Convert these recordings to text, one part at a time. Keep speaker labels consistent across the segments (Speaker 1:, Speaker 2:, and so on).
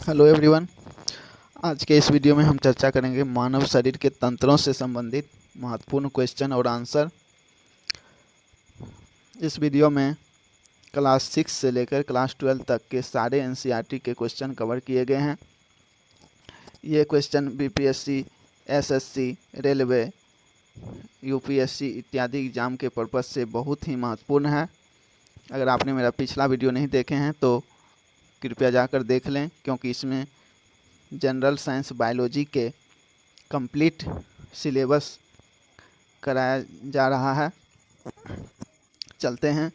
Speaker 1: Hello everyone. आज के इस वीडियो में हम चर्चा करेंगे मानव शरीर के तंत्रों से संबंधित महत्वपूर्ण क्वेश्चन और आंसर। इस वीडियो में क्लास 6 से लेकर क्लास 12 तक के सारे एनसीईआरटी के क्वेश्चन कवर किए गए हैं। ये question BPSC, SSC, railway, UPSC इत्यादि एग्ज़ाम के पर्पज़ से बहुत ही महत्वपूर्ण है। अगर आपने मेरा पिछला वीडियो नहीं देखे हैं तो कृपया जाकर देख लें, क्योंकि इसमें जनरल साइंस बायोलॉजी के कंप्लीट सिलेबस कराया जा रहा है। चलते हैं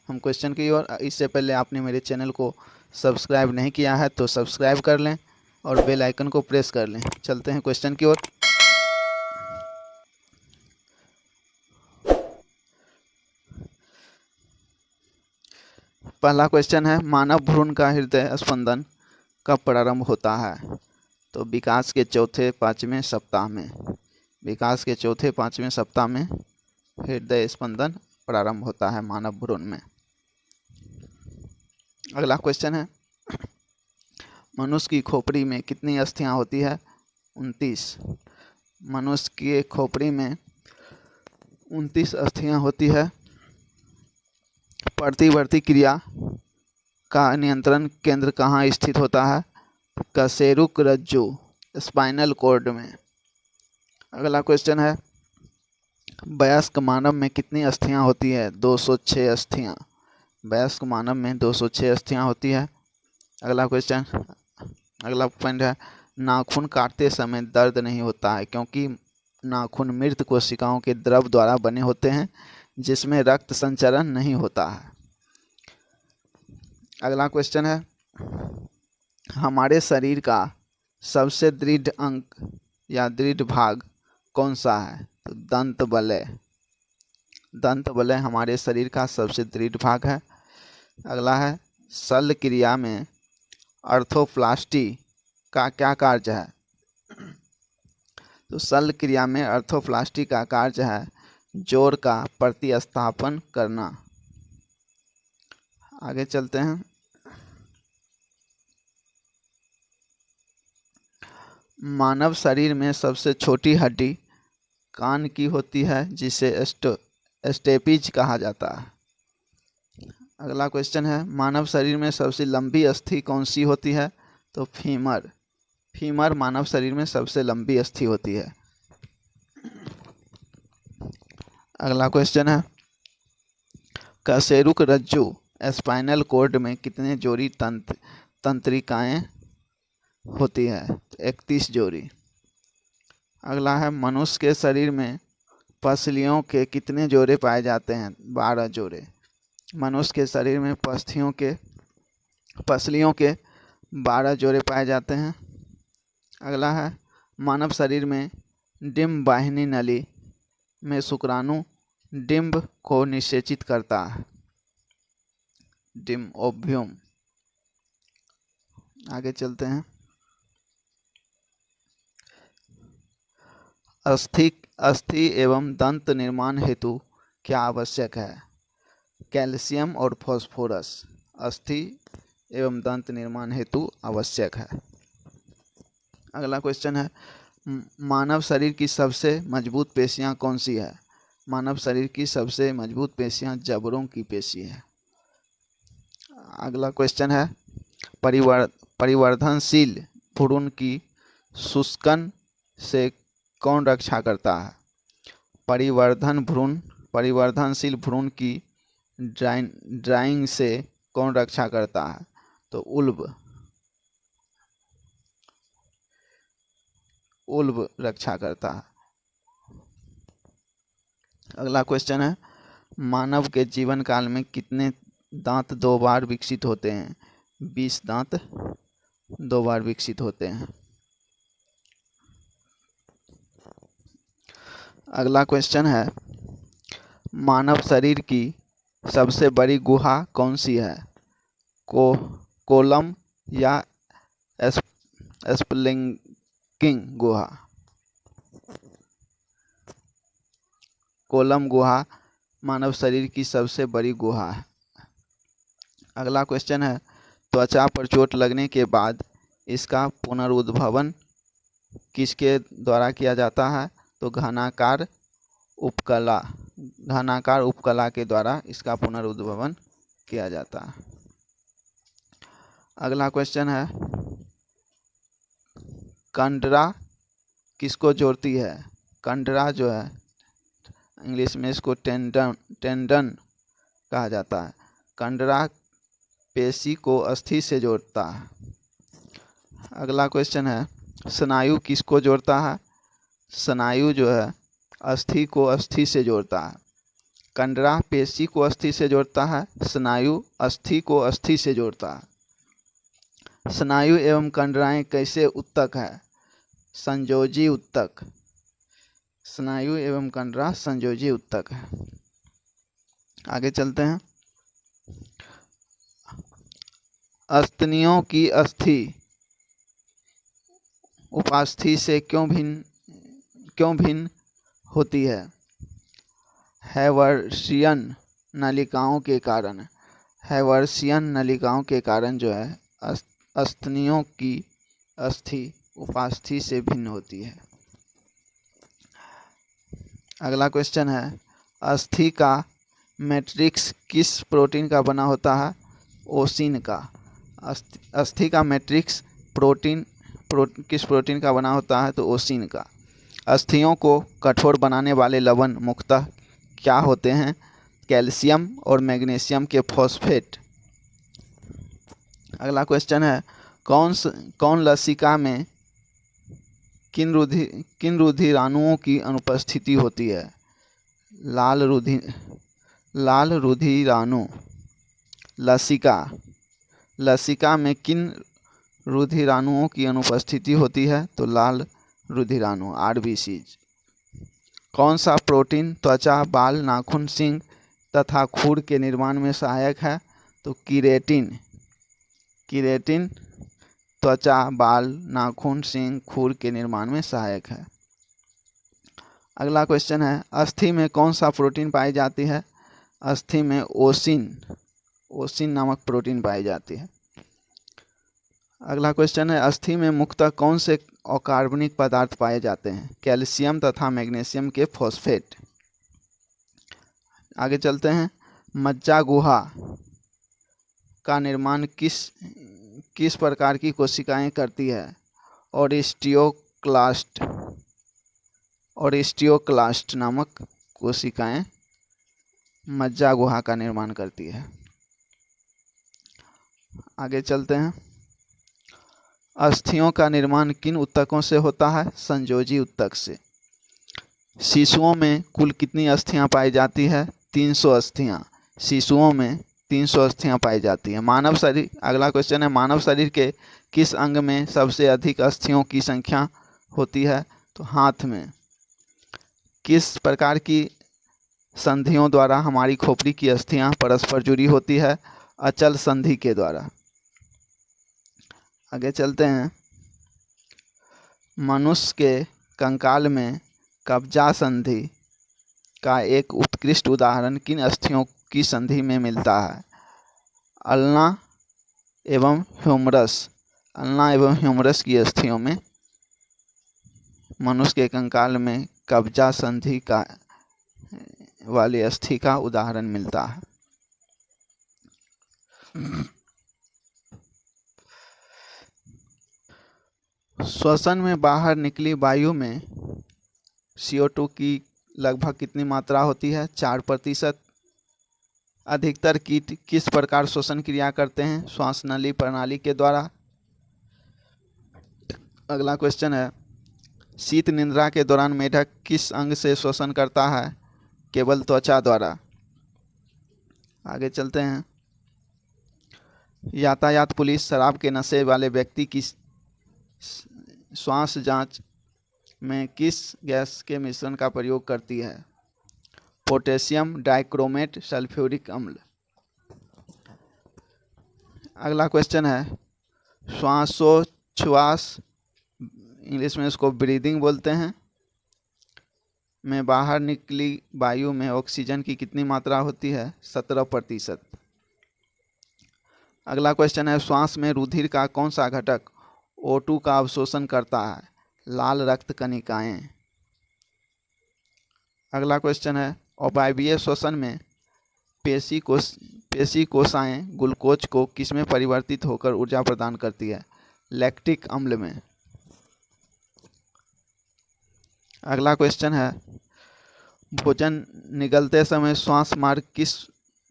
Speaker 1: हम क्वेश्चन की ओर। इससे पहले आपने मेरे चैनल को सब्सक्राइब नहीं किया है तो सब्सक्राइब कर लें और बेल आइकन को प्रेस कर लें। चलते हैं क्वेश्चन की ओर। पहला क्वेश्चन है, मानव भ्रूण का हृदय स्पंदन कब प्रारंभ होता है? तो विकास के चौथे पाँचवें सप्ताह में। विकास के चौथे पाँचवें सप्ताह में हृदय स्पंदन प्रारंभ होता है मानव भ्रूण में। अगला क्वेश्चन है, मनुष्य की खोपड़ी में कितनी अस्थियां होती है? 29। मनुष्य की खोपड़ी में 29 अस्थियां होती है। प्रतिवर्ती क्रिया का नियंत्रण केंद्र कहाँ स्थित होता है? कशेरुक रज्जु, स्पाइनल कॉर्ड में। अगला क्वेश्चन है, वयस्क मानव में कितनी अस्थियां होती है? 206 अस्थियां। वयस्क मानव में 206 अस्थियां होती है। अगला पॉइंट है, नाखून काटते समय दर्द नहीं होता है क्योंकि नाखून मृत कोशिकाओं के द्रव द्वारा बने होते हैं जिसमें रक्त संचरण नहीं होता है। अगला क्वेश्चन है, हमारे शरीर का सबसे दृढ़ अंग या दृढ़ भाग कौन सा है? तो दंत बलय। दंत बलय हमारे शरीर का सबसे दृढ़ भाग है। अगला है, शल्य क्रिया में आर्थोप्लास्टी का क्या कार्य है? तो शल्य क्रिया में आर्थोप्लास्टी का कार्य है जोड़ का प्रतिस्थापन करना। आगे चलते हैं। मानव शरीर में सबसे छोटी हड्डी कान की होती है जिसे स्टेपिज कहा जाता है। अगला क्वेश्चन है, मानव शरीर में सबसे लंबी अस्थि कौन सी होती है? तो फीमर। फीमर मानव शरीर में सबसे लंबी अस्थि होती है। अगला क्वेश्चन है, कशेरुक रज्जु स्पाइनल कॉर्ड में कितने जोड़ी तंत्रिकाएं होती है? तो 31 जोड़ी। अगला है, मनुष्य के शरीर में पसलियों के कितने जोड़े पाए जाते हैं? 12 जोड़े। मनुष्य के शरीर में पसलियों के 12 जोड़े पाए जाते हैं। अगला है, मानव शरीर में डिम्ब वाहिनी नली में शुक्राणु डिम्ब को निषेचित करता है। डिम्ब ओव्यूम। आगे चलते हैं। अस्थि एवं दंत निर्माण हेतु क्या आवश्यक है? कैल्शियम और फास्फोरस अस्थि एवं दंत निर्माण हेतु आवश्यक है। अगला क्वेश्चन है, मानव शरीर की सबसे मजबूत पेशियां कौन सी है? मानव शरीर की सबसे मजबूत पेशियां जबड़ों की पेशी है। अगला क्वेश्चन है, परिवर्धनशील भ्रूण की शुष्कन से कौन रक्षा करता है? परिवर्धनशील भ्रूण की ड्राइंग से कौन रक्षा करता है? तो उल्ब रक्षा करता है। अगला क्वेश्चन है, मानव के जीवन काल में कितने दांत 2 बार विकसित होते हैं? 20 दांत 2 बार विकसित होते हैं। अगला क्वेश्चन है, मानव शरीर की सबसे बड़ी गुहा कौन सी है? कोलम या स्प्लिंकिंग गुहा? कोलम गुहा मानव शरीर की सबसे बड़ी गुहा है। अगला क्वेश्चन है, त्वचा पर चोट लगने के बाद इसका पुनरुद्भवन किसके द्वारा किया जाता है? तो घनाकार उपकला के द्वारा इसका पुनरुद्भवन किया जाता है। अगला क्वेश्चन है, कंडरा किसको जोड़ती है? कंडरा जो है इंग्लिश में इसको टेंडन कहा जाता है। कंडरा पेशी को अस्थि से जोड़ता है। अगला क्वेश्चन है, स्नायु किसको जोड़ता है? स्नायु जो है अस्थि को अस्थि से जोड़ता है। कंडरा पेशी को अस्थि से जोड़ता है, स्नायु अस्थि को अस्थि से जोड़ता है। स्नायु एवं कंडराएं कैसे उत्तक है? संयोजी उत्तक। स्नायु एवं कंडरा संयोजी उत्तक है। आगे चलते हैं। अस्तनियों की अस्थि उपास्थि से क्यों भिन्न होती है? हैवर्सियन नलिकाओं के कारण। हैवर्सियन नलिकाओं के कारण जो है अस्तनियों की अस्थि उपास्थि से भिन्न होती है। अगला क्वेश्चन है, अस्थि का मैट्रिक्स किस प्रोटीन का बना होता है? ओसिन का। अस्थि का मैट्रिक्स किस प्रोटीन का बना होता है? तो ओसिन का। अस्थियों को कठोर बनाने वाले लवण मुख्यतः क्या होते हैं? कैल्शियम और मैग्नीशियम के फॉस्फेट। अगला क्वेश्चन है, कौन लसिका में किन रुधिराणुओं की अनुपस्थिति होती है? लाल रुधिराणु। लसिका में किन रुधिराणुओं की अनुपस्थिति होती है? तो लाल रुधिराणु RBCs। कौन सा प्रोटीन त्वचा, बाल, नाखून, सींग तथा खुर के निर्माण में सहायक है? तो कीरेटिन त्वचा, बाल, नाखून, सींग, खुर के निर्माण में सहायक है। अगला क्वेश्चन है, अस्थि में कौन सा प्रोटीन पाई जाती है? अस्थि में ओसिन नामक प्रोटीन पाई जाती है। अगला क्वेश्चन है, अस्थि में मुख्यतः कौन से अकार्बनिक पदार्थ पाए जाते हैं? कैल्शियम तथा मैग्नीशियम के फॉस्फेट। आगे चलते हैं। मज्जा गुहा का निर्माण किस प्रकार की कोशिकाएं करती है? ओरेस्टियोक्लास्ट नामक कोशिकाएं मज्जा गुहा का निर्माण करती है। आगे चलते हैं। अस्थियों का निर्माण किन उत्तकों से होता है? संयोजी उत्तक से। शिशुओं में कुल कितनी अस्थियां पाई जाती है? 300 अस्थियां। शिशुओं में 300 अस्थियां पाई जाती है। मानव शरीर। अगला क्वेश्चन है, मानव शरीर के किस अंग में सबसे अधिक अस्थियों की संख्या होती है? तो हाथ में। किस प्रकार की संधियों द्वारा हमारी खोपड़ी की अस्थियां परस्पर जुड़ी होती है? अचल संधि के द्वारा। आगे चलते हैं। मनुष्य के कंकाल में कब्जा संधि का एक उत्कृष्ट उदाहरण किन अस्थियों की संधि में मिलता है? अल्ना एवं ह्यूमरस की अस्थियों में मनुष्य के कंकाल में कब्जा संधि का वाली अस्थि का उदाहरण मिलता है। श्वसन में बाहर निकली वायु में CO2 की लगभग कितनी मात्रा होती है? 4%। अधिकतर कीट किस प्रकार श्वसन क्रिया करते हैं? श्वास नली प्रणाली के द्वारा। अगला क्वेश्चन है, शीत निद्रा के दौरान मेढक किस अंग से श्वसन करता है? केवल त्वचा द्वारा। आगे चलते हैं। यातायात पुलिस शराब के नशे वाले व्यक्ति की श्वास जांच में किस गैस के मिश्रण का प्रयोग करती है? पोटेशियम डाइक्रोमेट सल्फ्यूरिक अम्ल। अगला क्वेश्चन है, श्वासोच्छ्वास इंग्लिश में इसको ब्रीदिंग बोलते हैं में बाहर निकली वायु में ऑक्सीजन की कितनी मात्रा होती है? 17%। अगला क्वेश्चन है, श्वास में रुधिर का कौन सा घटक O2 का अवशोषण करता है? लाल रक्त कणिकाएं। अगला क्वेश्चन है, अवायवीय श्वसन में पेशी कोशिकाएं ग्लूकोज को किसमें परिवर्तित होकर ऊर्जा प्रदान करती है? लैक्टिक अम्ल में। अगला क्वेश्चन है, भोजन निगलते समय श्वास मार्ग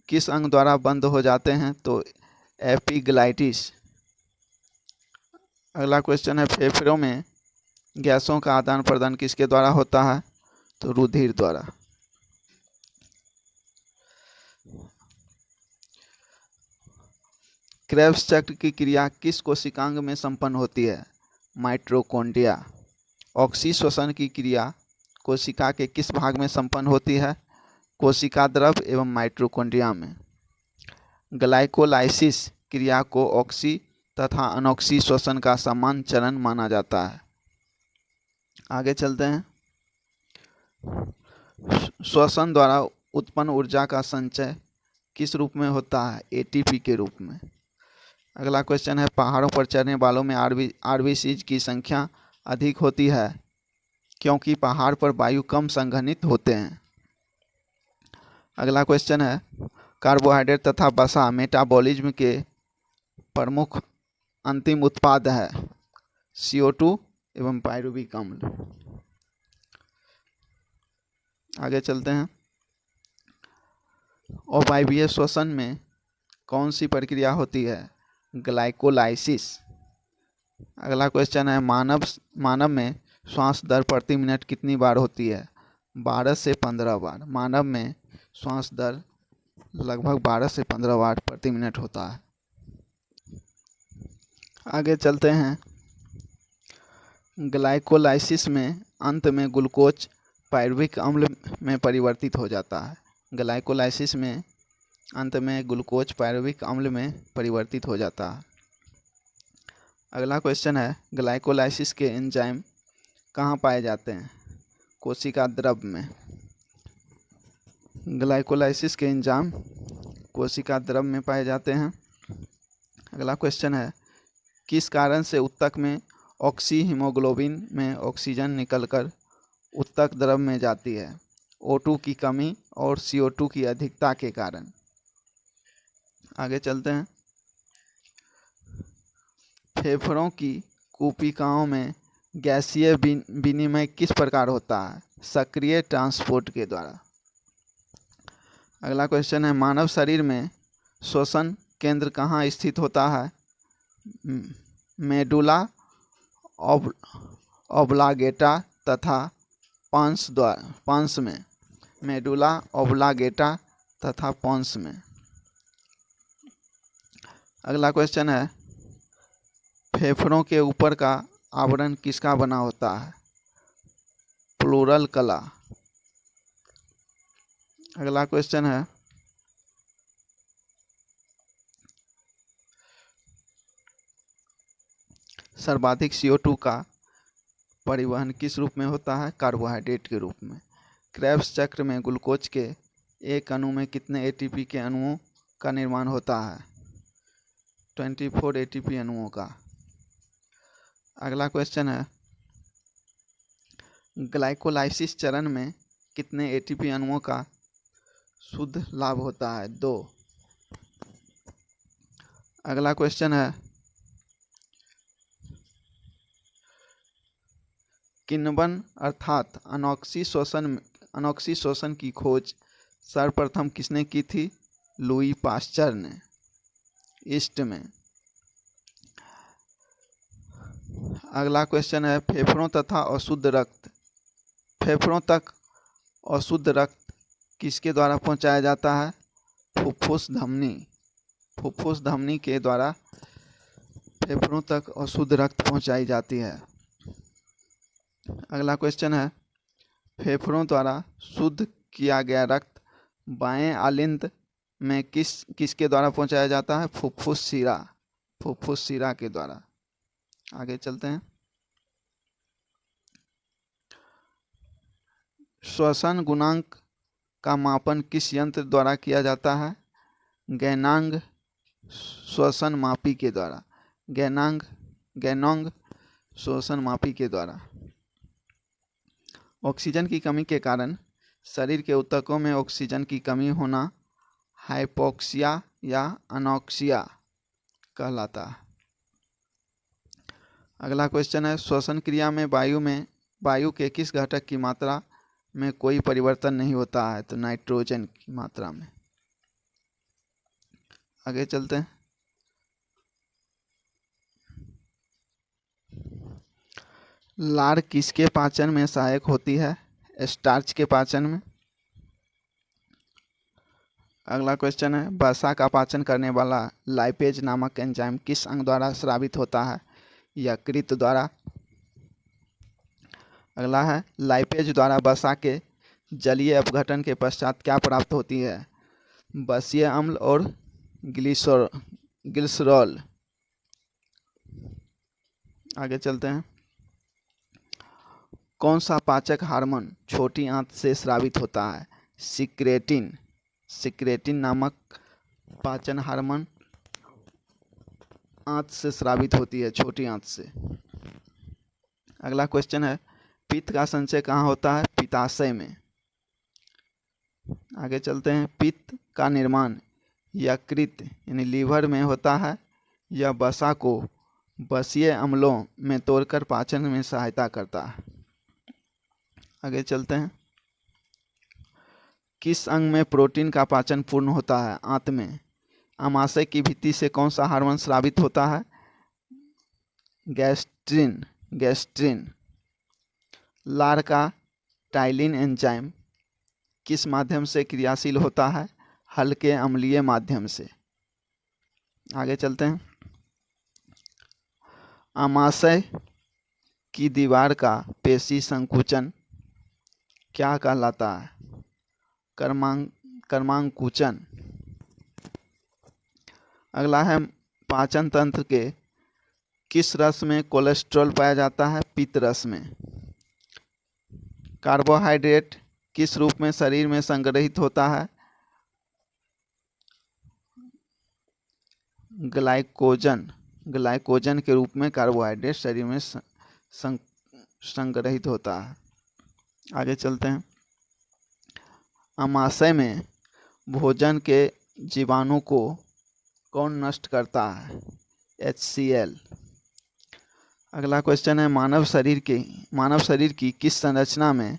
Speaker 1: किस अंग द्वारा बंद हो जाते हैं? तो एपिग्लाइटिस। अगला क्वेश्चन है, फेफड़ों में गैसों का आदान प्रदान किसके द्वारा होता है? तो रुधिर द्वारा। क्रेब्स चक्र की क्रिया किस कोशिकांग में संपन्न होती है? माइटोकॉन्ड्रिया। ऑक्सीश्वसन की क्रिया कोशिका के किस भाग में संपन्न होती है? कोशिका द्रव एवं माइटोकॉन्ड्रिया में। ग्लाइकोलाइसिस क्रिया को ऑक्सी तथा अनॉक्सी श्वसन का समान चरण माना जाता है। आगे चलते हैं, श्वसन द्वारा उत्पन्न ऊर्जा का संचय किस रूप में होता है? एटीपी के रूप में। अगला क्वेश्चन है, पहाड़ों पर चढ़ने वालों में आरबीसीज की संख्या अधिक होती है क्योंकि पहाड़ पर वायु कम संघनित होते हैं। अगला क्वेश्चन है, कार्बोहाइड्रेट तथा वसा मेटाबॉलिज्म के प्रमुख अंतिम उत्पाद है? CO2 एवं पायरुविक अम्ल। आगे चलते हैं, अवायवीय श्वसन में कौन सी प्रक्रिया होती है? ग्लाइकोलाइसिस। अगला क्वेश्चन है, मानव में श्वास दर प्रति मिनट कितनी बार होती है? 12 से 15 बार। मानव में श्वास दर लगभग 12 से 15 बार प्रति मिनट होता है। आगे चलते हैं, ग्लाइकोलाइसिस में अंत में ग्लूकोज पायरुविक अम्ल में परिवर्तित हो जाता है। ग्लाइकोलाइसिस में अंत में ग्लूकोज पायरुविक अम्ल में परिवर्तित हो जाता है। अगला क्वेश्चन है, ग्लाइकोलाइसिस के एंजाइम कहाँ पाए जाते हैं? कोशिका द्रव में। ग्लाइकोलाइसिस के एंजाइम कोशिका द्रव में पाए जाते हैं। अगला क्वेश्चन है, किस कारण से ऊतक में ऑक्सी हीमोग्लोबिन में ऑक्सीजन निकलकर ऊतक द्रव में जाती है? O2 की कमी और CO2 की अधिकता के कारण। आगे चलते हैं, फेफड़ों की कोशिकाओं में गैसीय विनिमय किस प्रकार होता है? सक्रिय ट्रांसपोर्ट के द्वारा। अगला क्वेश्चन है, मानव शरीर में श्वसन केंद्र कहाँ स्थित होता है? मेडुला ऑब्लांगेटा तथा पांस में। मेडुला ऑब्लांगेटा तथा पांस में। अगला क्वेश्चन है, फेफड़ों के ऊपर का आवरण किसका बना होता है? प्लूरल कला। अगला क्वेश्चन है, सर्वाधिक CO2 का परिवहन किस रूप में होता है? कार्बोहाइड्रेट के रूप में। क्रेब्स चक्र में ग्लूकोज के एक अणु में कितने ATP के अणुओं का निर्माण होता है? 24 ATP अणुओं का। अगला क्वेश्चन है, ग्लाइकोलाइसिस चरण में कितने ATP अणुओं का शुद्ध लाभ होता है? 2। अगला क्वेश्चन है, किण्वन अर्थात अनॉक्सी श्वसन की खोज सर्वप्रथम किसने की थी? लुई पाश्चर ने, ईस्ट में। अगला क्वेश्चन है, फेफड़ों तथा अशुद्ध रक्त, फेफड़ों तक अशुद्ध रक्त किसके द्वारा पहुंचाया जाता है? फुफ्फुस धमनी के द्वारा फेफड़ों तक अशुद्ध रक्त पहुंचाई जाती है। अगला क्वेश्चन है, फेफड़ों द्वारा शुद्ध किया गया रक्त बाएं आलिंद में किसके द्वारा पहुंचाया जाता है? फुफ्फुस शिरा के द्वारा। आगे चलते हैं, श्वसन गुणांक का मापन किस यंत्र द्वारा किया जाता है? गैनांग श्वसन मापी के द्वारा। गैनांग श्वसन मापी के द्वारा। ऑक्सीजन की कमी के कारण शरीर के ऊतकों में ऑक्सीजन की कमी होना हाइपोक्सिया या अनोक्सिया कहलाता है। अगला क्वेश्चन है, श्वसन क्रिया में वायु के किस घटक की मात्रा में कोई परिवर्तन नहीं होता है? तो नाइट्रोजन की मात्रा में। आगे चलते हैं। लार किसके पाचन में सहायक होती है? स्टार्च के पाचन में। अगला क्वेश्चन है, वसा का पाचन करने वाला लाइपेज नामक एंजाइम किस अंग द्वारा स्रावित होता है? यकृत द्वारा। अगला है, लाइपेज द्वारा वसा के जलीय अपघटन के पश्चात क्या प्राप्त होती है? बसीय अम्ल और ग्लिसरॉल। आगे चलते हैं। कौन सा पाचक हार्मोन छोटी आंत से स्रावित होता है? सिक्रेटिन। सिक्रेटिन नामक पाचन हार्मोन आंत से स्रावित होती है, छोटी आंत से। अगला क्वेश्चन है, पित्त का संचय कहाँ होता है? पित्ताशय में। आगे चलते हैं। पित्त का निर्माण यकृत यानी लीवर में होता है। यह वसा को बसीय अम्लों में तोड़कर पाचन में सहायता करता है। आगे चलते हैं। किस अंग में प्रोटीन का पाचन पूर्ण होता है? आंत में। आमाशय की भित्ति से कौन सा हार्मोन स्रावित होता है? गैस्ट्रिन। गैस्ट्रिन। लार का टाइलिन एंजाइम किस माध्यम से क्रियाशील होता है? हल्के अम्लीय माध्यम से। आगे चलते हैं। आमाशय की दीवार का पेशी संकुचन क्या कहलाता है? कर्मांकुचन। अगला है, पाचन तंत्र के किस रस में कोलेस्ट्रॉल पाया जाता है? पित्त रस में। कार्बोहाइड्रेट किस रूप में शरीर में संग्रहित होता है? ग्लाइकोजन। ग्लाइकोजन के रूप में कार्बोहाइड्रेट शरीर में संग्रहित होता है। आगे चलते हैं। आमाशय में भोजन के जीवाणु को कौन नष्ट करता है? HCl। अगला क्वेश्चन है, मानव शरीर की किस संरचना में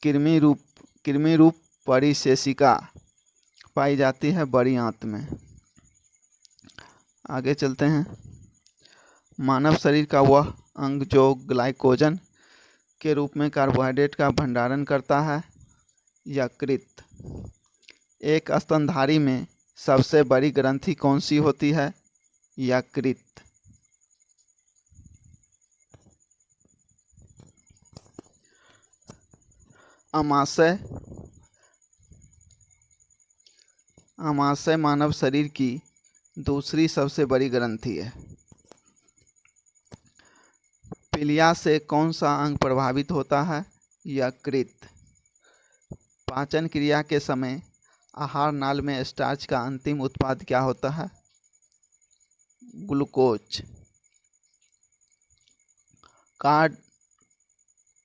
Speaker 1: कृमि रूप परिशेषिका पाई जाती है? बड़ी आंत में। आगे चलते हैं। मानव शरीर का वह अंग जो ग्लाइकोजन के रूप में कार्बोहाइड्रेट का भंडारण करता है? यकृत। एक स्तनधारी में सबसे बड़ी ग्रंथि कौन सी होती है? यकृत। आमाशय मानव शरीर की दूसरी सबसे बड़ी ग्रंथि है। पीलिया से कौन सा अंग प्रभावित होता है? यकृत। पाचन क्रिया के समय आहार नाल में स्टार्च का अंतिम उत्पाद क्या होता है? ग्लूकोज।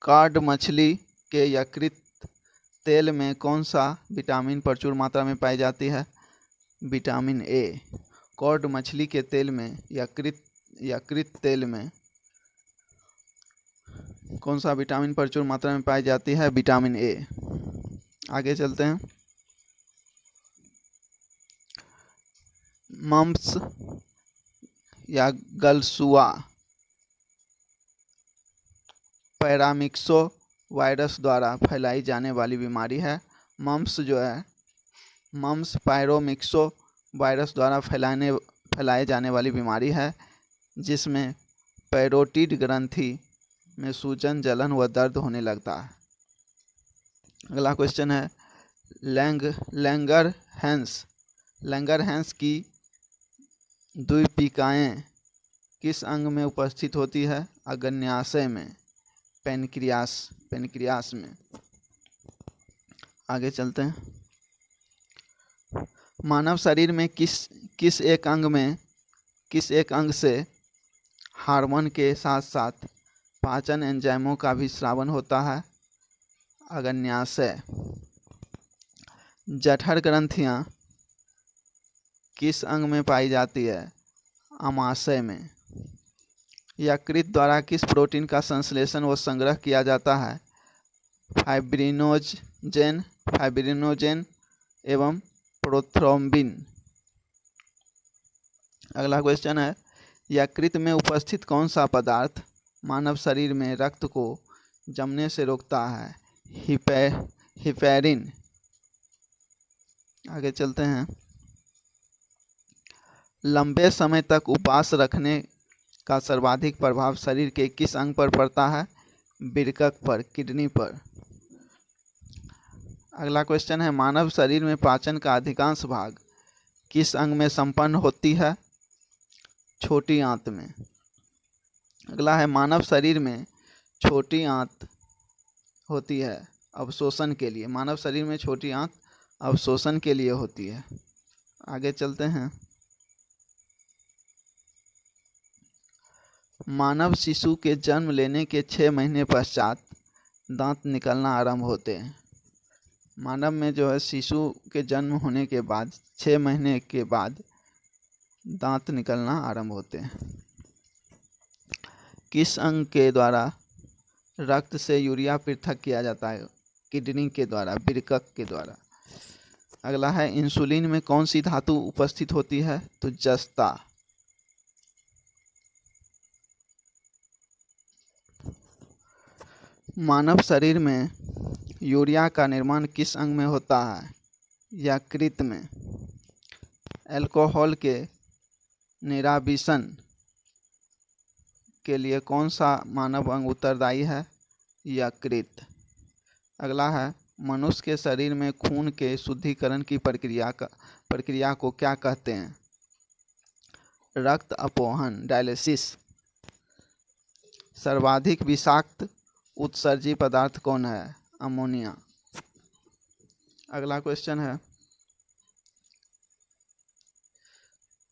Speaker 1: कार्ड मछली के यकृत तेल में कौन सा विटामिन प्रचुर मात्रा में पाई जाती है? Vitamin A. कॉड मछली के तेल में यकृत तेल में कौन सा विटामिन प्रचुर मात्रा में पाई जाती है? Vitamin A. आगे चलते हैं। मम्प्स या गलसुआ पैरामिक्सो वायरस द्वारा फैलाई जाने वाली बीमारी है। मम्प्स पैरामिक्सो वायरस द्वारा फैलाए जाने वाली बीमारी है, जिसमें पैरोटिड ग्रंथि में सूजन, जलन व दर्द होने लगता है। अगला क्वेश्चन है, लैंगरहैंस की द्वीपिकाएँ किस अंग में उपस्थित होती है? अग्न्याशय में। पेनक्रियास में। आगे चलते हैं। मानव शरीर में किस एक अंग से हार्मोन के साथ साथ पाचन एंजाइमों का भी स्रावन होता है। अग्न्याशय। जठर ग्रंथियां किस अंग में पाई जाती है? आमाशय में। यकृत द्वारा किस प्रोटीन का संश्लेषण व संग्रह किया जाता है? फाइब्रिनोजेन एवं प्रोथ्रोम्बिन। अगला क्वेश्चन है, यकृत में उपस्थित कौन सा पदार्थ मानव शरीर में रक्त को जमने से रोकता है? हिपैरिन। आगे चलते हैं। लंबे समय तक उपवास रखने का सर्वाधिक प्रभाव शरीर के किस अंग पर पड़ता है? वृक्क पर, किडनी पर। अगला क्वेश्चन है, मानव शरीर में पाचन का अधिकांश भाग किस अंग में संपन्न होती है? छोटी आंत में। अगला है, मानव शरीर में छोटी आंत होती है अवशोषण के लिए। मानव शरीर में छोटी आंत अवशोषण के लिए होती है। आगे चलते हैं। मानव शिशु के जन्म लेने के 6 महीने पश्चात दांत निकलना आरंभ होते हैं। मानव में जो है शिशु के जन्म होने के बाद 6 महीने के बाद दांत निकलना आरंभ होते हैं। किस अंग के द्वारा रक्त से यूरिया पृथक किया जाता है? किडनी के द्वारा, वृक्क के द्वारा। अगला है, इंसुलिन में कौन सी धातु उपस्थित होती है? तो जस्ता। मानव शरीर में यूरिया का निर्माण किस अंग में होता है? यकृत में। अल्कोहल के निराबिशन के लिए कौन सा मानव अंग उत्तरदायी है? यकृत। अगला है, मनुष्य के शरीर में खून के शुद्धिकरण की प्रक्रिया को क्या कहते हैं? रक्त अपोहन, डायलिसिस। सर्वाधिक विषाक्त उत्सर्जी पदार्थ कौन है? अमोनिया। अगला क्वेश्चन है,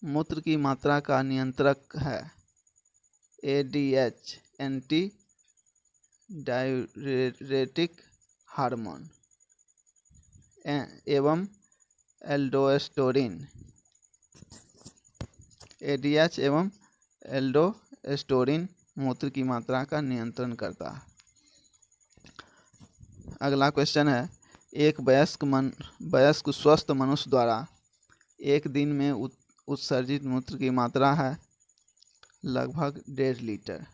Speaker 1: मूत्र की मात्रा का नियंत्रक है ADH, एंटी डाययूरेटिक हार्मोन, एवं एल्डोस्टेरोन। ADH एवं एल्डोस्टेरोन मूत्र की मात्रा का नियंत्रण करता है। अगला क्वेश्चन है, एक वयस्क स्वस्थ मनुष्य द्वारा एक दिन में उत्सर्जित मूत्र की मात्रा है लगभग 1.5 लीटर।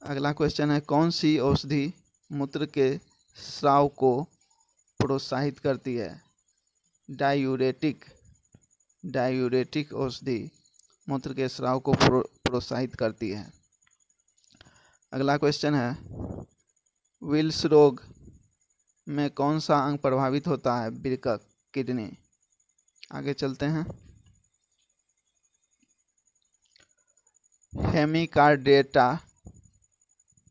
Speaker 1: अगला क्वेश्चन है, कौन सी औषधि मूत्र के स्राव को प्रोत्साहित करती है? डायूरेटिक औषधि मूत्र के स्राव को प्रोत्साहित करती है। अगला क्वेश्चन है, विल्स रोग में कौन सा अंग प्रभावित होता है? वृक्क, किडनी। आगे चलते हैं। हेमिकार्डेटा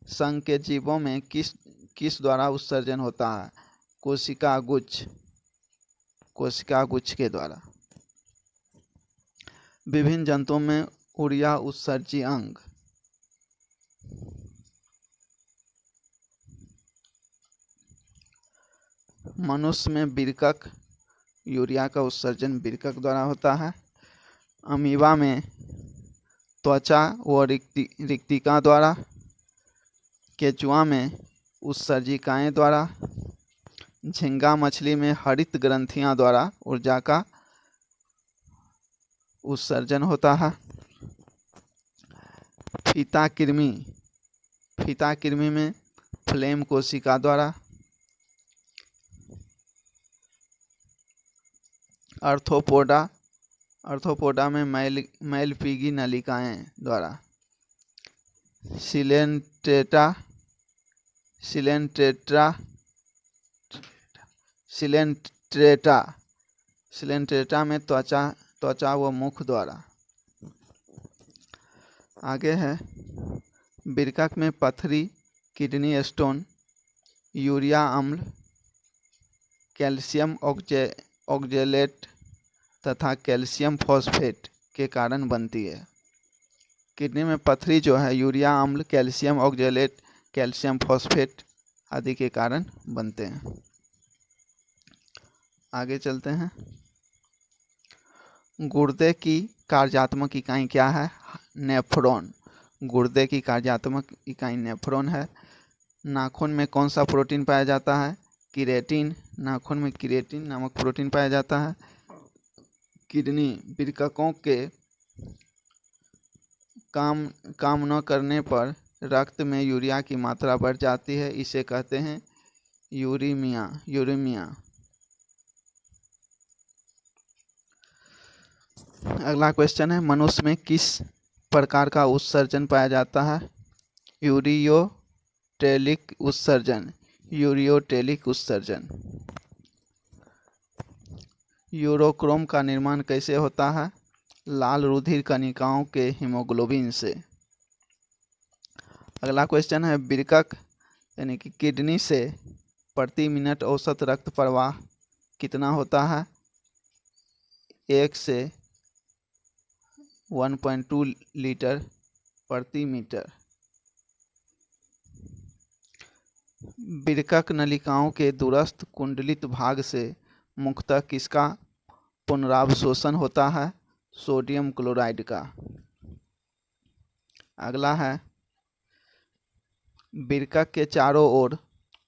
Speaker 1: संघ के जीवों में किस द्वारा उत्सर्जन होता है? कोशिका गुच्छ के द्वारा। विभिन्न जंतुओं में उर्या उत्सर्जी अंग। मनुष्य में वृक्क, यूरिया का उत्सर्जन वृक्क द्वारा होता है। अमीबा में त्वचा व रिक्तिका द्वारा। केचुआ में उत्सर्जिकाएं द्वारा। झींगा मछली में हरित ग्रंथियां द्वारा ऊर्जा का उत्सर्जन होता है। फीता कृमि में फ्लेम कोशिका द्वारा। अर्थोपोडा में मैलपीगी नलिकाएं द्वारा। सिलेंट्रेटा में त्वचा व मुख द्वारा। आगे है, वृक्क में पथरी, किडनी स्टोन, यूरिया अम्ल, कैल्शियम ऑक्जेलेट तथा कैल्शियम फॉस्फेट के कारण बनती है। किडनी में पथरी जो है यूरिया अम्ल, कैल्शियम ऑक्जेलेट, कैल्शियम फॉस्फेट आदि के कारण बनते हैं। आगे चलते हैं। गुर्दे की कार्यात्मक इकाई क्या है? नेफ्रॉन। गुर्दे की कार्यात्मक इकाई नेफ्रॉन है। नाखून में कौन सा प्रोटीन पाया जाता है? केराटिन। नाखून में केराटिन नामक प्रोटीन पाया जाता है। किडनी वृक्कों के काम न करने पर रक्त में यूरिया की मात्रा बढ़ जाती है, इसे कहते हैं यूरेमिया। अगला क्वेश्चन है, मनुष्य में किस प्रकार का उत्सर्जन पाया जाता है? यूरियोटेलिक उत्सर्जन। यूरोक्रोम का निर्माण कैसे होता है? लाल रुधिर कणिकाओं के हीमोग्लोबिन से। अगला क्वेश्चन है, वृक्क यानी कि किडनी से प्रति मिनट औसत रक्त प्रवाह कितना होता है? 1 से 1.2 लीटर प्रति मीटर। वृक्क नलिकाओं के दूरस्थ कुंडलित भाग से मुख्यतः किसका पुनरावशोषण होता है? सोडियम क्लोराइड का। अगला है, वृक्क के चारों ओर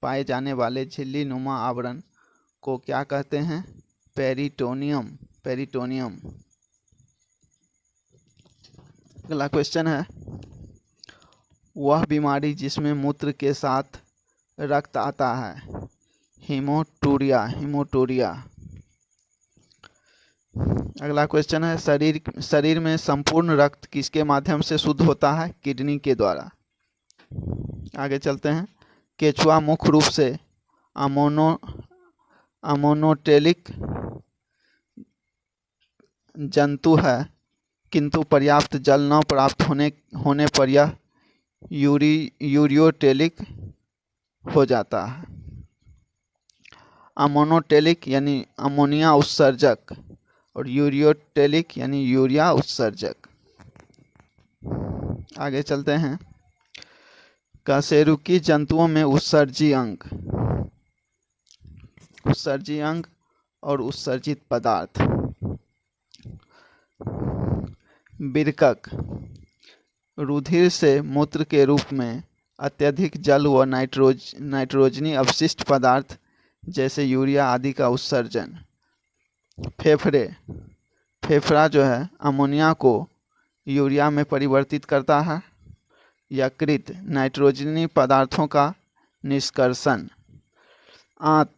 Speaker 1: पाए जाने वाले झिल्ली नुमा आवरण को क्या कहते हैं? पेरिटोनियम। अगला क्वेश्चन है, वह बीमारी जिसमें मूत्र के साथ रक्त आता है? हीमोटूरिया। अगला क्वेश्चन है, शरीर में संपूर्ण रक्त किसके माध्यम से शुद्ध होता है? किडनी के द्वारा। आगे चलते हैं। केचुआ मुख्य रूप से अमोनोटेलिक जंतु है, किंतु पर्याप्त जल न प्राप्त होने पर यह यूरियोटेलिक हो जाता है। अमोनोटेलिक यानी अमोनिया उत्सर्जक और यूरियोटेलिक यानी यूरिया उत्सर्जक। आगे चलते हैं। कशेरुकी जंतुओं में उत्सर्जी अंग और उत्सर्जित पदार्थ। वृक्क रुधिर से मूत्र के रूप में अत्यधिक जल व नाइट्रोजनी अवशिष्ट पदार्थ जैसे यूरिया आदि का उत्सर्जन। फेफड़ा जो है अमोनिया को यूरिया में परिवर्तित करता है। यकृत नाइट्रोजनी पदार्थों का निष्कर्षण। आंत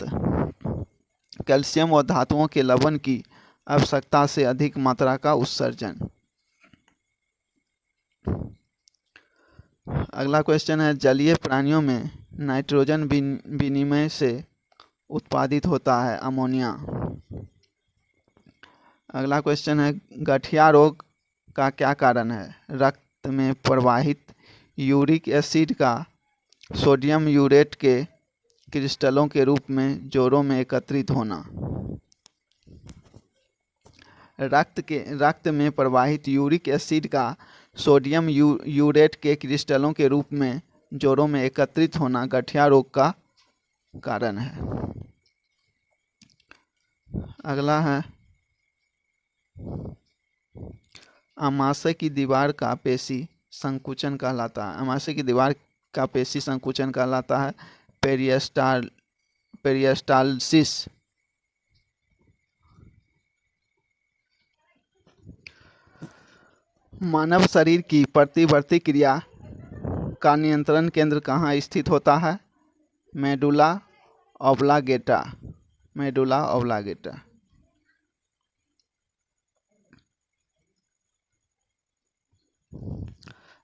Speaker 1: कैल्शियम और धातुओं के लवण की आवश्यकता से अधिक मात्रा का उत्सर्जन। अगला क्वेश्चन है, जलीय प्राणियों में नाइट्रोजन विनिमय से उत्पादित होता है अमोनिया। अगला क्वेश्चन है, गठिया रोग का क्या कारण है? रक्त में प्रवाहित यूरिक एसिड का सोडियम यूरेट के क्रिस्टलों के रूप में जोड़ों में एकत्रित होना। रक्त में प्रवाहित यूरिक एसिड का सोडियम यूरेट के क्रिस्टलों के रूप में जोड़ों में एकत्रित होना गठिया रोग का कारण है। अगला है, आमाशय की दीवार का पेशी संकुचन कहलाता है। आमाशय की दीवार का पेशी संकुचन कहलाता है पेरिस्टालसिस। मानव शरीर की प्रतिवर्ती क्रिया का नियंत्रण केंद्र कहाँ स्थित होता है? Medulla oblongata.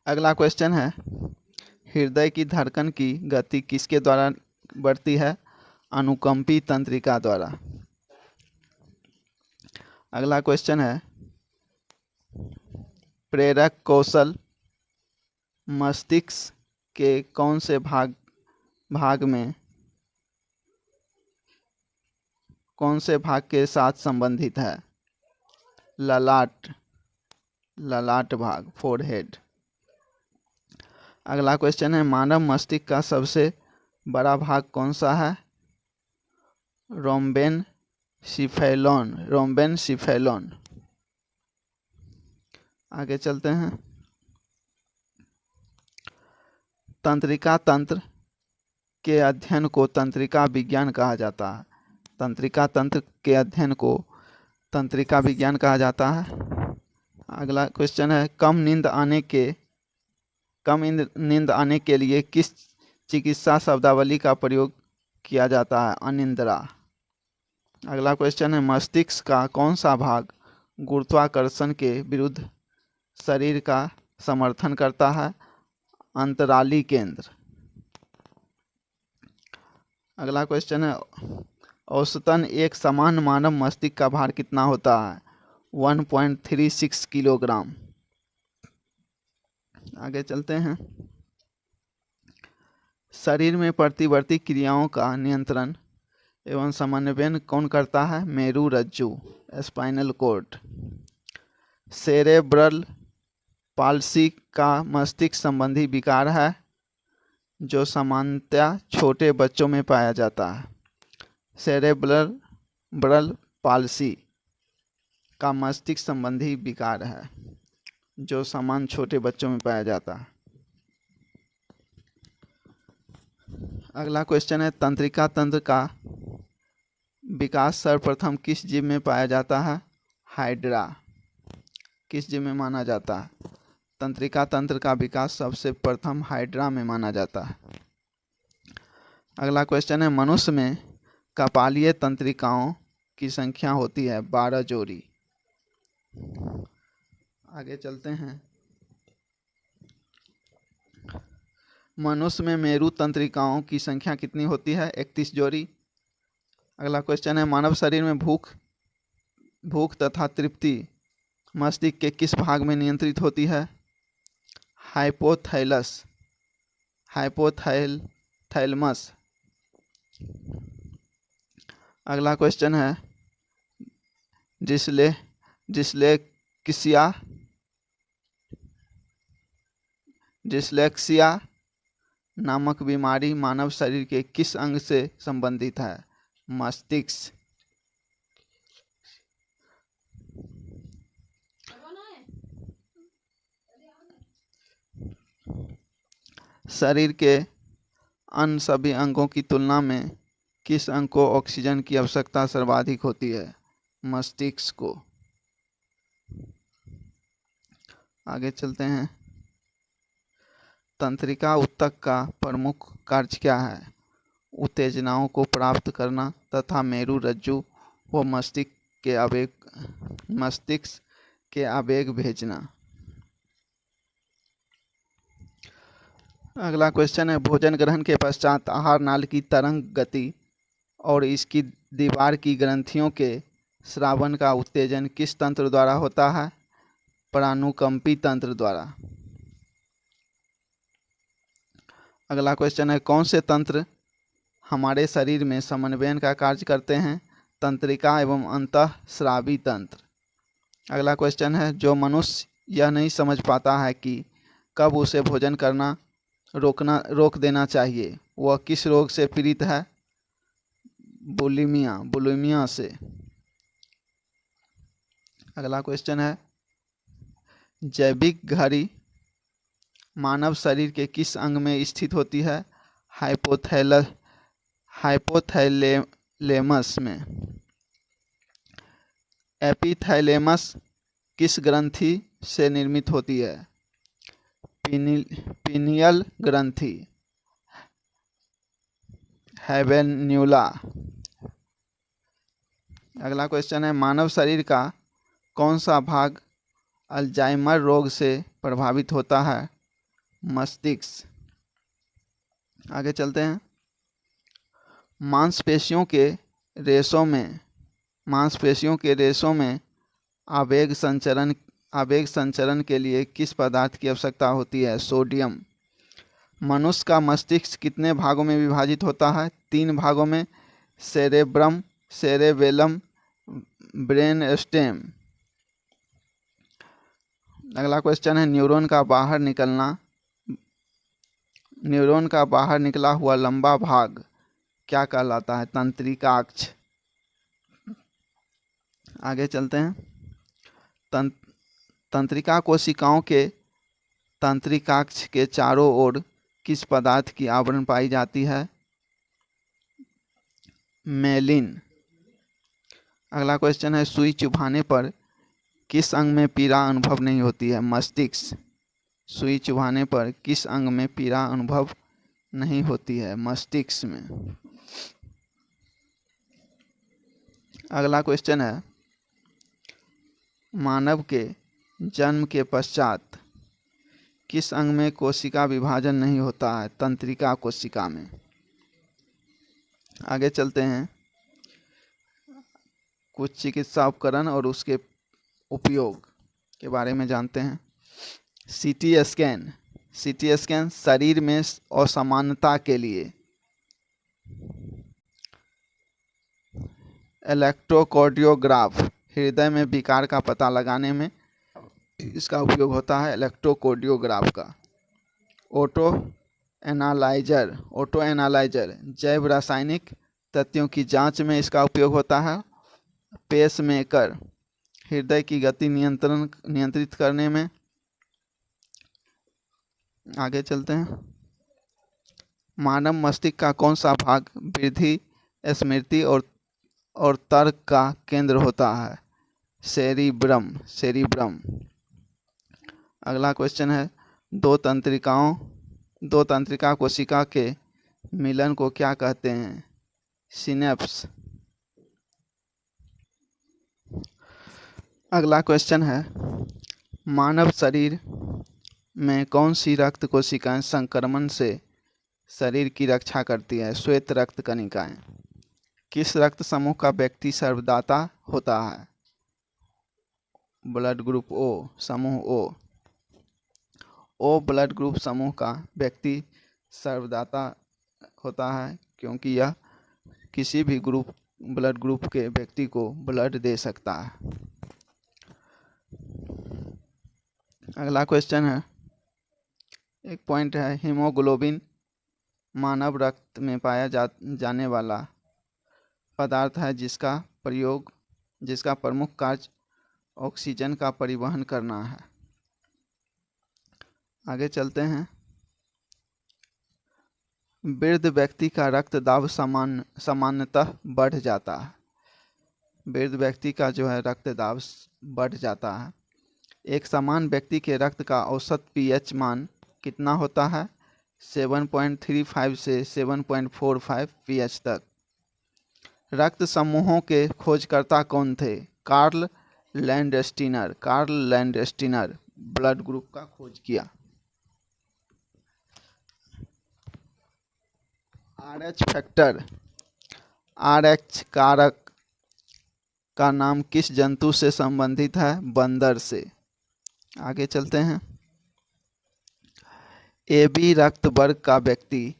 Speaker 1: अगला क्वेश्चन है, हृदय की धड़कन की गति किसके द्वारा बढ़ती है? अनुकंपी तंत्रिका द्वारा। अगला क्वेश्चन है, प्रेरक कौशल मस्तिष्क के कौन से भाग के साथ संबंधित है? ललाट भाग, फोरहेड। अगला क्वेश्चन है मानव मस्तिष्क का सबसे बड़ा भाग कौन सा है? रोम्बेनसिफेलॉन। आगे चलते हैं। तंत्रिका तंत्र के अध्ययन को तंत्रिका विज्ञान कहा जाता है। तंत्रिका तंत्र के अध्ययन को तंत्रिका विज्ञान कहा जाता है। अगला क्वेश्चन है कम नींद आने के लिए किस चिकित्सा शब्दावली का प्रयोग किया जाता है? अनिद्रा। अगला क्वेश्चन है मस्तिष्क का कौन सा भाग गुरुत्वाकर्षण के विरुद्ध शरीर का समर्थन करता है? अंतराली केंद्र। अगला क्वेश्चन है औसतन एक सामान्य मानव मस्तिष्क का भार कितना होता है? 1.36 किलोग्राम। आगे चलते हैं। शरीर में प्रतिवर्ती क्रियाओं का नियंत्रण एवं समन्वयन कौन करता है? मेरु रज्जु, स्पाइनल कॉर्ड। सेरेब्रल पाल्सी का मस्तिष्क संबंधी विकार है जो सामान्यतया छोटे बच्चों में पाया जाता है। सेरेब्रल पाल्सी का मस्तिष्क संबंधी विकार है जो सामान्य छोटे बच्चों में पाया जाता है। अगला क्वेश्चन है तंत्रिका तंत्र का विकास सर्वप्रथम किस जीव में पाया जाता है? हाइड्रा। किस जीव में माना जाता है? तंत्रिका तंत्र का विकास सबसे प्रथम हाइड्रा में माना जाता है। अगला क्वेश्चन है मनुष्य में कपालीय तंत्रिकाओं की संख्या होती है 12 जोड़ी। आगे चलते हैं। मनुष्य में मेरु तंत्रिकाओं की संख्या कितनी होती है? 31 जोड़ी। अगला क्वेश्चन है मानव शरीर में भूख तथा तृप्ति मस्तिष्क के किस भाग में नियंत्रित होती है? हाइपोथैलेमस। अगला क्वेश्चन है डिस्लेक्सिया नामक बीमारी मानव शरीर के किस अंग से संबंधित है? मस्तिष्क। शरीर के अन्य सभी अंगों की तुलना में किस अंग को ऑक्सीजन की आवश्यकता सर्वाधिक होती है? मस्तिष्क को। आगे चलते हैं। तंत्रिका ऊतक का प्रमुख कार्य क्या है? उत्तेजनाओं को प्राप्त करना तथा मेरु रज्जु व मस्तिष्क के आवेग भेजना। अगला क्वेश्चन है भोजन ग्रहण के पश्चात आहार नाल की तरंग गति और इसकी दीवार की ग्रंथियों के स्रावन का उत्तेजन किस तंत्र द्वारा होता है? प्राणुकंपी तंत्र द्वारा। अगला क्वेश्चन है कौन से तंत्र हमारे शरीर में समन्वयन का कार्य करते हैं? तंत्रिका एवं अंतःस्रावी तंत्र। अगला क्वेश्चन है जो मनुष्य यह नहीं समझ पाता है कि कब उसे भोजन करना रोक देना चाहिए, वह किस रोग से पीड़ित है? बुलिमिया से। अगला क्वेश्चन है जैविक घड़ी मानव शरीर के किस अंग में स्थित होती है? हाइपोथैलेमस में। एपिथैलेमस किस ग्रंथि से निर्मित होती है? पीनियल ग्रंथि, हैवेन्यूला। अगला क्वेश्चन है मानव शरीर का कौन सा भाग अल्जाइमर रोग से प्रभावित होता है? मस्तिष्क। आगे चलते हैं। मांसपेशियों के रेशों में आवेग संचरण के लिए किस पदार्थ की आवश्यकता होती है? सोडियम। मनुष्य का मस्तिष्क कितने भागों में विभाजित होता है? 3 भागों में, सेरेब्रम, सेरेबेलम, ब्रेन स्टेम। अगला क्वेश्चन है न्यूरॉन का बाहर निकलना न्यूरॉन का बाहर निकला हुआ लंबा भाग क्या कहलाता है? तंत्रिकाक्ष। आगे चलते हैं। तंत्रिका कोशिकाओं के तंत्रिकाक्ष के चारों ओर किस पदार्थ की आवरण पाई जाती है? मेलिन। अगला क्वेश्चन है, सुई चुभाने पर किस अंग में पीड़ा अनुभव नहीं होती है? मस्तिष्क। सुई चुभाने पर किस अंग में पीड़ा अनुभव नहीं होती है? मस्तिष्क में। अगला क्वेश्चन है, मानव के जन्म के पश्चात किस अंग में कोशिका विभाजन नहीं होता है? तंत्रिका कोशिका में। आगे चलते हैं, कुछ चिकित्सा उपकरण और उसके उपयोग के बारे में जानते हैं। CT scan. सीटी स्कैन शरीर में असामान्यता के लिए। इलेक्ट्रोकार्डियोग्राफ, हृदय में विकार का पता लगाने में इसका उपयोग होता है, इलेक्ट्रोकार्डियोग्राफ का। Auto analyser. ऑटो एनालाइजर जैव रासायनिक तथ्यों की जांच में इसका उपयोग होता है। पेसमेकर, हृदय की गति नियंत्रित करने में। आगे चलते हैं, मानव मस्तिष्क का कौन सा भाग वृद्धि, स्मृति और तर्क का केंद्र होता है? सेरिब्रम। सेरिब्रम। अगला क्वेश्चन है, दो तंत्रिका कोशिका के मिलन को क्या कहते हैं? सिनेप्स। अगला क्वेश्चन है, मानव शरीर में कौन सी रक्त कोशिकाएं संक्रमण से शरीर की रक्षा करती है? श्वेत रक्त कणिकाएं। किस रक्त समूह का व्यक्ति सर्वदाता होता है? ब्लड ग्रुप ओ, समूह ओ। ओ ब्लड ग्रुप समूह का व्यक्ति सर्वदाता होता है क्योंकि यह किसी भी ब्लड ग्रुप के व्यक्ति को ब्लड दे सकता है। अगला क्वेश्चन है, एक पॉइंट है, हीमोग्लोबिन मानव रक्त में पाया जाने वाला पदार्थ है जिसका प्रमुख कार्य ऑक्सीजन का परिवहन करना है। आगे चलते हैं, वृद्ध व्यक्ति का रक्तदाब सामान्यतः बढ़ जाता है। वृद्ध व्यक्ति का जो है रक्तदाब बढ़ जाता है। एक समान व्यक्ति के रक्त का औसत पीएच मान कितना होता है? 7.35 से 7.45 पीएच तक। रक्त समूहों के खोजकर्ता कौन थे? Karl Landsteiner. Karl Landsteiner blood group का खोज किया। आरएच फैक्टर, आरएच कारक का नाम किस जंतु से संबंधित है? बंदर से। आगे चलते हैं, AB रक्त वर्ग का व्यक्ति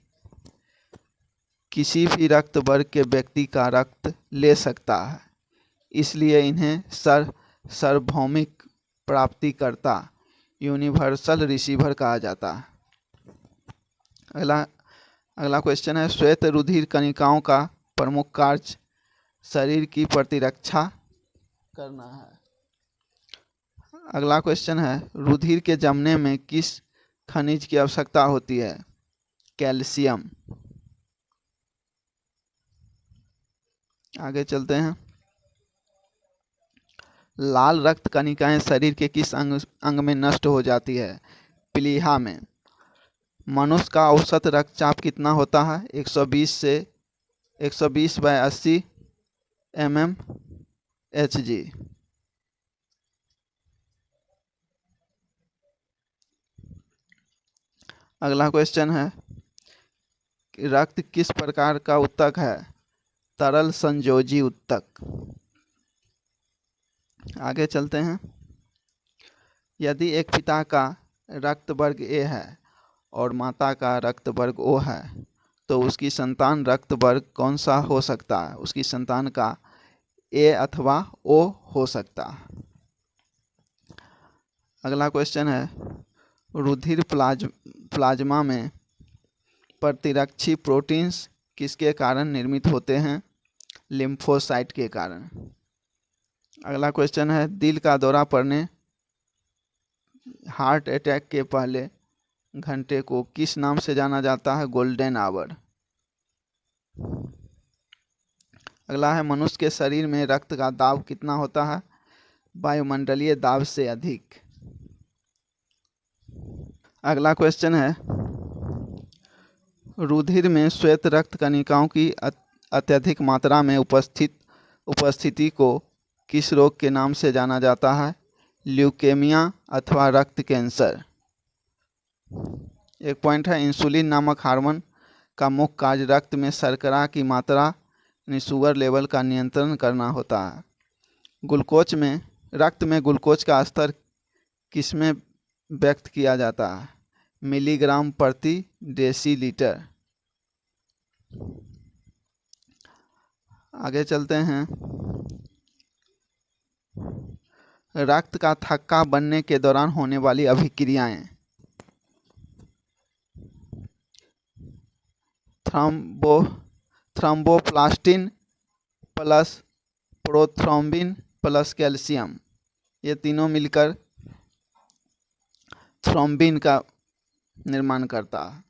Speaker 1: किसी भी रक्त वर्ग के व्यक्ति का रक्त ले सकता है, इसलिए इन्हें सार्वभौमिक प्राप्तिकर्ता यूनिवर्सल रिसीवर कहा जाता है। अगला क्वेश्चन है, श्वेत रुधिर कणिकाओं का प्रमुख कार्य शरीर की प्रतिरक्षा करना है। अगला क्वेश्चन है, रुधिर के जमने में किस खनिज की आवश्यकता होती है? कैल्शियम। आगे चलते हैं, लाल रक्त कणिकाएं शरीर के किस अंग में नष्ट हो जाती है? प्लीहा में। मनुष्य का औसत रक्तचाप कितना होता है? 120/80 mmHg। अगला क्वेश्चन है, रक्त किस प्रकार का ऊतक है? तरल संयोजी ऊतक। आगे चलते हैं, यदि एक पिता का रक्त वर्ग ए है और माता का रक्त वर्ग ओ है तो उसकी संतान रक्त वर्ग कौन सा हो सकता है? उसकी संतान का ए अथवा ओ हो सकता है। अगला क्वेश्चन है, रुधिर प्लाज्मा में प्रतिरक्षी प्रोटीन्स किसके कारण निर्मित होते हैं? लिम्फोसाइट के कारण। अगला क्वेश्चन है, दिल का दौरा पड़ने, हार्ट अटैक के पहले घंटे को किस नाम से जाना जाता है? Golden hour. अगला है, मनुष्य के शरीर में रक्त का दाब कितना होता है? वायुमंडलीय दाब से अधिक। अगला क्वेश्चन है, रुधिर में श्वेत रक्त कणिकाओं की अत्यधिक मात्रा में उपस्थिति को किस रोग के नाम से जाना जाता है? ल्यूकेमिया अथवा रक्त कैंसर। एक पॉइंट है, इंसुलिन नामक हार्मोन का मुख्य कार्य रक्त में शर्करा की मात्रा यानी शुगर लेवल का नियंत्रण करना होता है। रक्त में ग्लूकोज का स्तर किसमें व्यक्त किया जाता है? मिलीग्राम प्रति डेसीलीटर। आगे चलते हैं, रक्त का थक्का बनने के दौरान होने वाली अभिक्रियाएं। Thromboplastin plus prothrombin plus calcium, ये तीनों मिलकर थ्रोम्बिन का निर्माण करता है।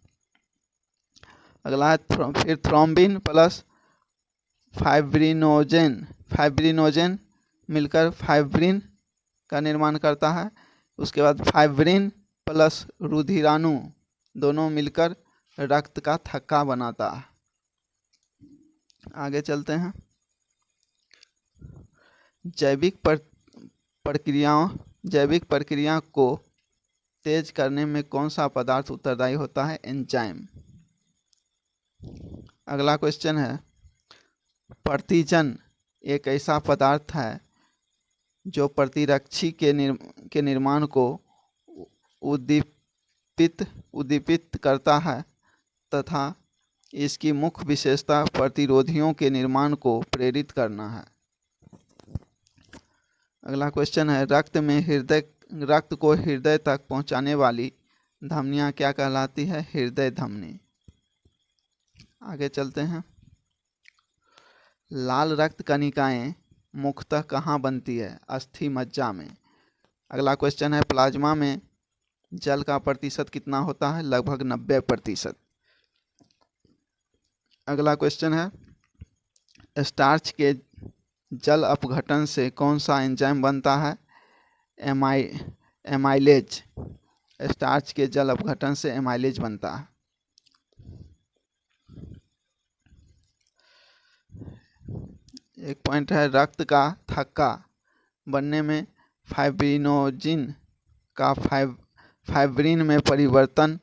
Speaker 1: अगला है फिर थ्रोम्बिन प्लस फाइब्रिनोजेन मिलकर फाइब्रिन का निर्माण करता है। उसके बाद फाइब्रिन प्लस रुधिराणु दोनों मिलकर रक्त का थक्का बनाता है। आगे चलते हैं, जैविक प्रक्रिया को तेज करने में कौन सा पदार्थ उत्तरदायी होता है? एंजाइम। अगला क्वेश्चन है, प्रतिजन एक ऐसा पदार्थ है जो प्रतिरक्षी के निर्माण को उद्दीपित करता है तथा इसकी मुख्य विशेषता प्रतिरोधियों के निर्माण को प्रेरित करना है। अगला क्वेश्चन है, रक्त को हृदय तक पहुंचाने वाली धमनियां क्या कहलाती है? हृदय धमनी। आगे चलते हैं, लाल रक्त कणिकाएं मुख्यतः कहाँ बनती है? अस्थि मज्जा में। अगला क्वेश्चन है, प्लाज्मा में जल का प्रतिशत कितना होता है? लगभग 90%। अगला क्वेश्चन है, स्टार्च के जल अपघटन से कौन सा एंजाइम बनता है? एमाइलेज। स्टार्च के जल अपघटन से एमाइलेज बनता है। एक पॉइंट है, रक्त का थक्का बनने में फाइब्रिनोजिन का फाइब्रिन में परिवर्तन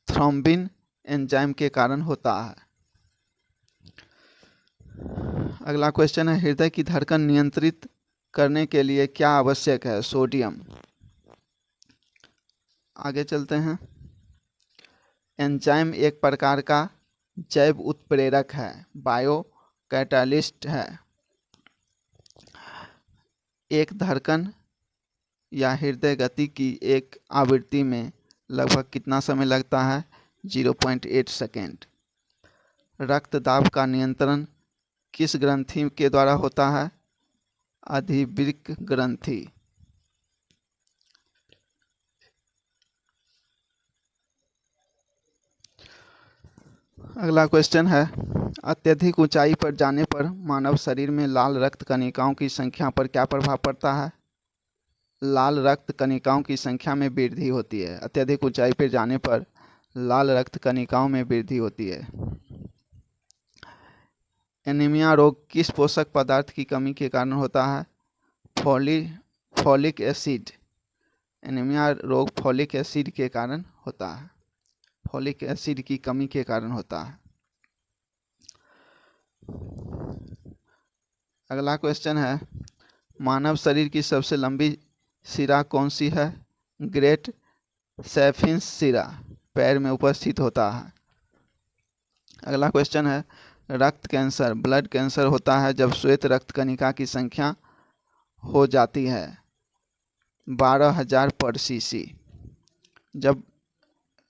Speaker 1: थ्रोम्बिन एंजाइम के कारण होता है। अगला क्वेश्चन है, हृदय की धड़कन नियंत्रित करने के लिए क्या आवश्यक है? सोडियम। आगे चलते हैं, एंजाइम एक प्रकार का जैव उत्प्रेरक है, बायो कैटालिस्ट है। एक धड़कन या हृदय गति की एक आवृत्ति में लगभग कितना समय लगता है? 0.8 सेकेंड। रक्त दाब का नियंत्रण किस ग्रंथि के द्वारा होता है? अधिवृक्क ग्रंथि। अगला क्वेश्चन है, अत्यधिक ऊंचाई पर जाने पर मानव शरीर में लाल रक्त कणिकाओं की संख्या पर क्या प्रभाव पड़ता है? लाल रक्त कणिकाओं की संख्या में वृद्धि होती है। अत्यधिक ऊंचाई पर जाने पर लाल रक्त कणिकाओं में वृद्धि होती है। एनीमिया रोग किस पोषक पदार्थ की कमी के कारण होता है? Folic acid. एनीमिया रोग फॉलिक एसिड के कारण होता है, फॉलिक एसिड की कमी के कारण होता है। अगला क्वेश्चन है, मानव शरीर की सबसे लंबी सिरा कौन सी है? ग्रेट सैफिन्स सिरा पैर में उपस्थित होता है। अगला क्वेश्चन है, रक्त कैंसर ब्लड कैंसर होता है जब श्वेत रक्त कणिका की संख्या हो जाती है 12,000 पर सीसी। जब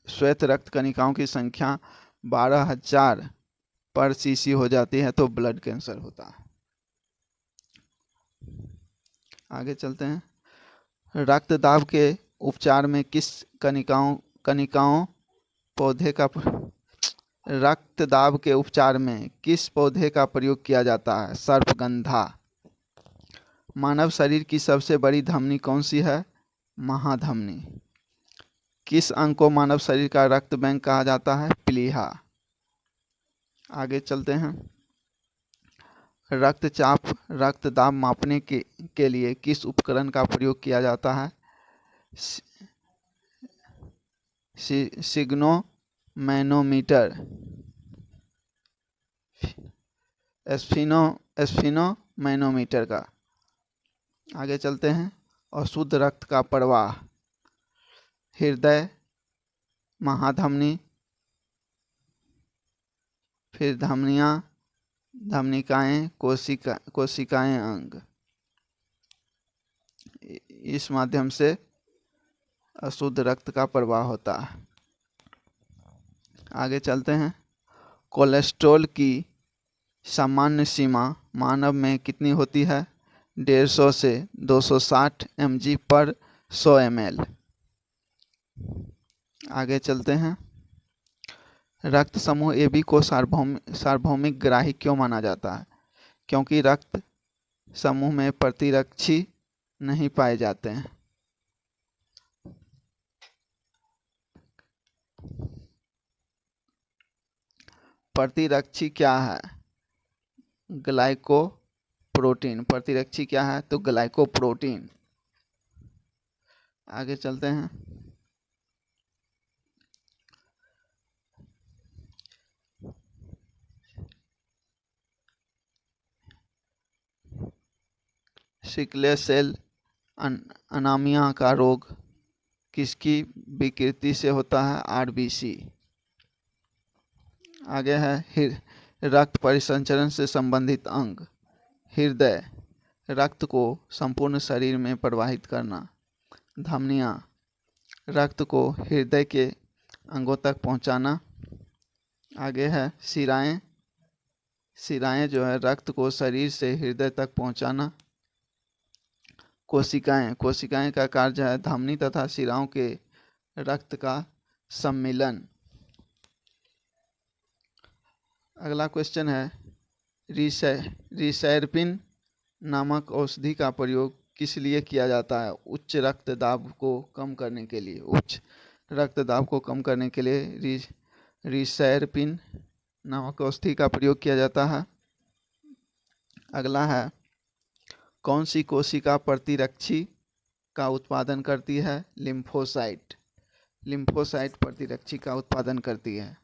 Speaker 1: श्वेत रक्त कणिकाओं की संख्या 12,000 पर सीसी हो जाती है तो ब्लड कैंसर होता है। आगे चलते हैं। रक्तदाब के उपचार में किस कनिकाओं पौधे का रक्तदाब के उपचार में किस पौधे का प्रयोग किया जाता है? सर्पगंधा। मानव शरीर की सबसे बड़ी धमनी कौन सी है? महाधमनी। किस अंग को मानव शरीर का रक्त बैंक कहा जाता है? प्लीहा। आगे चलते हैं। रक्तचाप रक्तदाब मापने के लिए किस उपकरण का प्रयोग किया जाता है? सिग्नोमैनोमीटर। एस्फिनोमैनोमीटर का। आगे चलते हैं। अशुद्ध रक्त का प्रवाह हृदय, महाधमनी, फिर धमनियाँ, धमनिकाएं, कोशिकाएं अंग, इस माध्यम से अशुद्ध रक्त का प्रवाह होता है। आगे चलते हैं। कोलेस्ट्रॉल की सामान्य सीमा मानव में कितनी होती है? 150 से 260 mg पर 100 ml। आगे चलते हैं। रक्त समूह AB को सार्वभौमिक ग्राही क्यों माना जाता है? क्योंकि रक्त समूह में प्रतिरक्षी नहीं पाए जाते हैं। प्रतिरक्षी क्या है? ग्लाइकोप्रोटीन। प्रतिरक्षी क्या है? तो ग्लाइकोप्रोटीन। आगे चलते हैं। सिकल सेल अनामिया का रोग किसकी विकृति से होता है? RBC। आगे है रक्त परिसंचरण से संबंधित अंग हृदय, रक्त को संपूर्ण शरीर में प्रवाहित करना, धमनियाँ, रक्त को हृदय के अंगों तक पहुँचाना। आगे है शिराएं, शिराएं जो है रक्त को शरीर से हृदय तक पहुँचाना। कोशिकाएं, कोशिकाएं का कार्य है धमनी तथा शिराओं के रक्त का सम्मिलन। अगला क्वेश्चन है रिसैरपिन नामक औषधि का प्रयोग किस लिए किया जाता है? उच्च रक्तदाब को कम करने के लिए। उच्च रक्तदाब को कम करने के लिए रिसैरपिन नामक औषधि का प्रयोग किया जाता है। अगला है कौन सी कोशिका प्रतिरक्षी का उत्पादन करती है? लिम्फोसाइट। लिम्फोसाइट प्रतिरक्षी का उत्पादन करती है।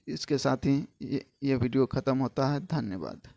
Speaker 1: इसके साथ ही ये वीडियो ख़त्म होता है। धन्यवाद।